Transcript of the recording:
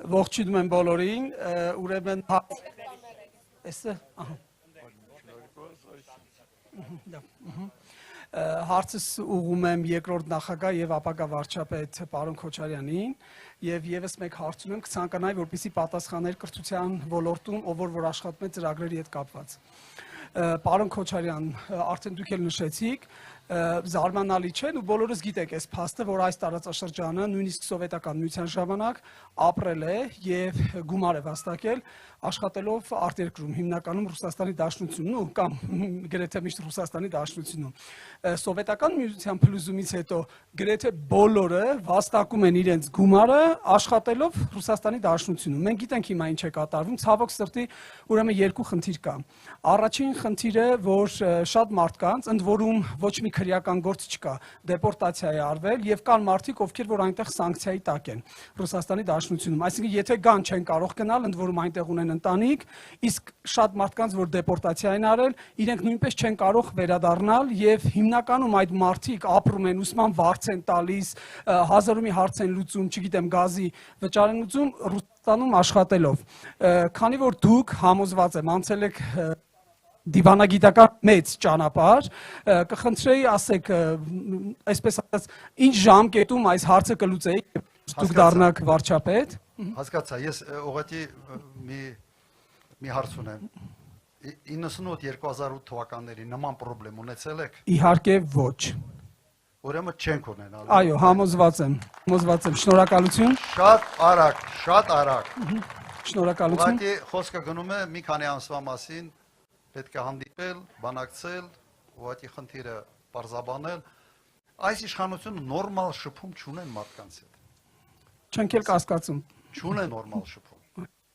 Ողջունում եմ բոլորին, ուրեմն հարցս ուղղում եմ երկրորդ նախագահ եւ ապագա վարչապետ պարոն Քոչարյանին եւ եւս մեկ հարց ունեմ, կցանկանայի, որպեսզի պատասխաներ կրթության ոլորտում, ով որ աշխատում է ծրագրերի հետ կապված։ Պարոն Քոչարյան, արդեն դուք էլ նշեցիք, զարմանալի չէ, ու բոլորս գիտեք այս փաստը, որ այս տարածաշրջանը նույնիսկ սովետական միության ժամանակ ապրել է եւ գումար է վաստակել աշխատելով արտերկրում, հիմնականում Ռուսաստանի Դաշնությունում կամ գրեթե միշտ Ռուսաստանի Դաշնությունում։ Սովետական միության փլուզումից հետո գրեթե բոլորը վաստակում են իրենց գումարը աշխատելով Ռուսաստանի Դաշնությունում։ Մենք գիտենք հիմա ինչ է կատարվում, ցավոք սրտի, ուրեմն երկու խնդիր կա։ Առաջին խնդիրը, որ շատ մարդկանց, ընդ որում ոչ մի քրեական գործ չկա, դեպորտացիա է արվել եւ կան մարդիկ, ովքեր որ այնտեղ սանկցիայի տակ են Ռուսաստանի Դաշնությունում։ Այսինքն, եթե գան չեն կարող գնալ, ընդ որում այնտեղ ունեն ընտանիք, իսկ շատ մարդկանց, որ դեպորտացիա են արել, իրենք նույնպես չեն կարող վերադառնալ եւ հիմնականում այդ մարդիկ ապրում են, ուսման վարձ են տալիս, հազարու մի հարց են լուծում, չգիտեմ, գազի վճար են լուծում Ռուսաստանում աշխատելով։ Քանի որ դուք համոզված եմ, անցել եք դիվանագիտական մեծ ճանապարհ, կխնդրեի ասեք, այսպես ասած, ինչ ժամկետում այս հարցը կլուծեիք, դուք դառնաք վարչապետ։ Հասկացա, ես ուղղակի մի հարց ունեմ։ 98-2008 թվականների նման խնդրեմ ունեցել եք։ Իհարկե ոչ։ Ուրեմն չենք ունենալ։ Այո, համոզված եմ, շնորհակալություն։ Շատ արագ։ Շնորհակալություն։ Ուղղակի խոսքը գնում է մի քանի ամսվա մասին, պետք է հանդիպել, բանակցել, ուղղակի խնդիրը պարզաբանել։ Այս իշխանությունը նորմալ շփում չունեն մարդկանց հետ։ Չենք էլ կասկածում։ Չունեն նորմալ շփում։